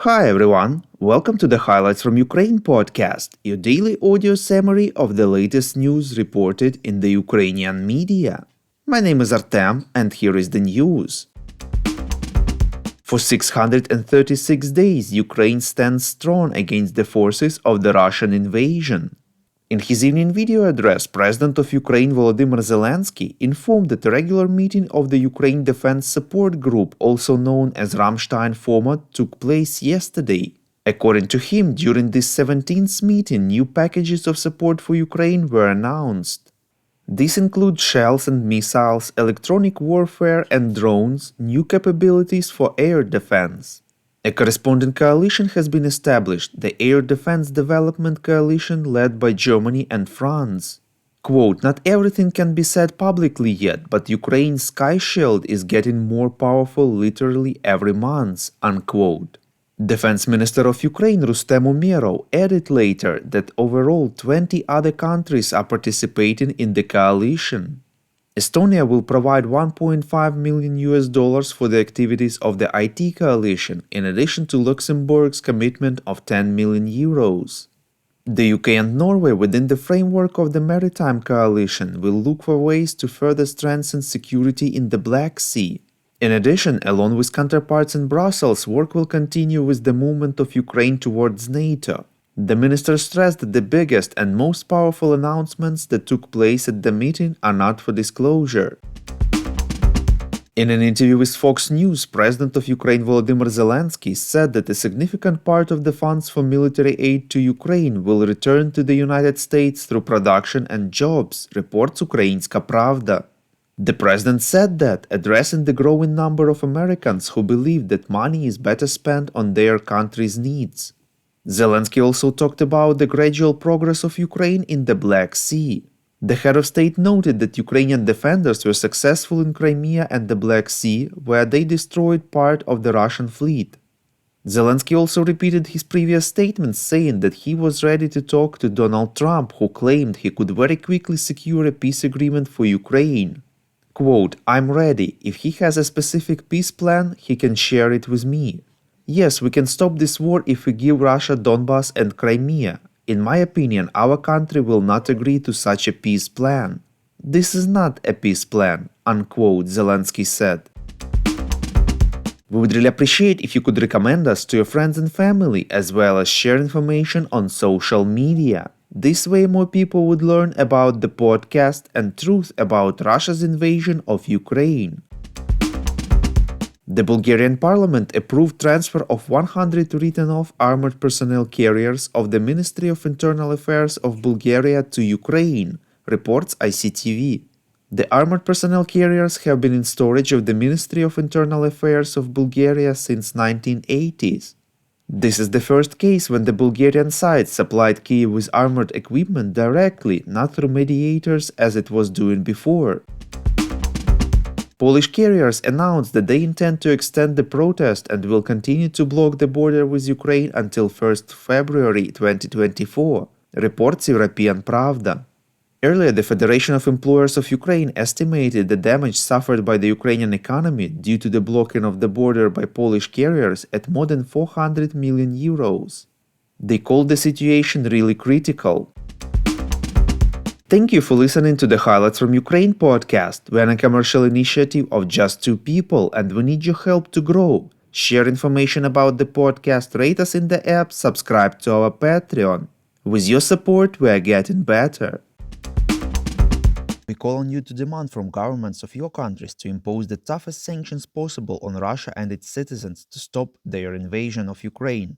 Hi everyone, welcome to the Highlights from Ukraine podcast, your daily audio summary of the latest news reported in the Ukrainian media. My name is Artem and here is the news. For 636 days, Ukraine stands strong against the forces of the Russian invasion. In his evening video address, President of Ukraine Volodymyr Zelensky informed that a regular meeting of the Ukraine Defense Support Group, also known as Ramstein format, took place yesterday. According to him, during this 17th meeting, new packages of support for Ukraine were announced. These include shells and missiles, electronic warfare and drones, new capabilities for air defense. A corresponding coalition has been established, the Air Defense Development Coalition led by Germany and France. Quote, not everything can be said publicly yet, but Ukraine's Sky Shield is getting more powerful literally every month, unquote. Defense Minister of Ukraine Rustem Umerov added later that overall 20 other countries are participating in the coalition. Estonia will provide $1.5 million for the activities of the IT coalition, in addition to Luxembourg's commitment of €10 million. The UK and Norway, within the framework of the Maritime Coalition, will look for ways to further strengthen security in the Black Sea. In addition, along with counterparts in Brussels, work will continue with the movement of Ukraine towards NATO. The minister stressed that the biggest and most powerful announcements that took place at the meeting are not for disclosure. In an interview with Fox News, President of Ukraine Volodymyr Zelensky said that a significant part of the funds for military aid to Ukraine will return to the United States through production and jobs, reports Ukrainska Pravda. The president said that, addressing the growing number of Americans who believe that money is better spent on their country's needs. Zelensky also talked about the gradual progress of Ukraine in the Black Sea. The head of state noted that Ukrainian defenders were successful in Crimea and the Black Sea, where they destroyed part of the Russian fleet. Zelensky also repeated his previous statements, saying that he was ready to talk to Donald Trump, who claimed he could very quickly secure a peace agreement for Ukraine. Quote, I'm ready. If he has a specific peace plan, he can share it with me. Yes, we can stop this war if we give Russia Donbas and Crimea. In my opinion, our country will not agree to such a peace plan. This is not a peace plan, unquote, Zelensky said. We would really appreciate if you could recommend us to your friends and family, as well as share information on social media. This way more people would learn about the podcast and truth about Russia's invasion of Ukraine. The Bulgarian parliament approved transfer of 100 written-off armored personnel carriers of the Ministry of Internal Affairs of Bulgaria to Ukraine, reports ICTV. The armored personnel carriers have been in storage of the Ministry of Internal Affairs of Bulgaria since 1980s. This is the first case when the Bulgarian side supplied Kyiv with armored equipment directly, not through mediators as it was doing before. Polish carriers announced that they intend to extend the protest and will continue to block the border with Ukraine until 1st February 2024, reports European Pravda. Earlier, the Federation of Employers of Ukraine estimated the damage suffered by the Ukrainian economy due to the blocking of the border by Polish carriers at more than €400 million. They called the situation really critical. Thank you for listening to the Highlights from Ukraine podcast. We're a commercial initiative of just two people and we need your help to grow. Share information about the podcast, rate us in the app, subscribe to our Patreon. With your support, we are getting better. We call on you to demand from governments of your countries to impose the toughest sanctions possible on Russia and its citizens to stop their invasion of Ukraine.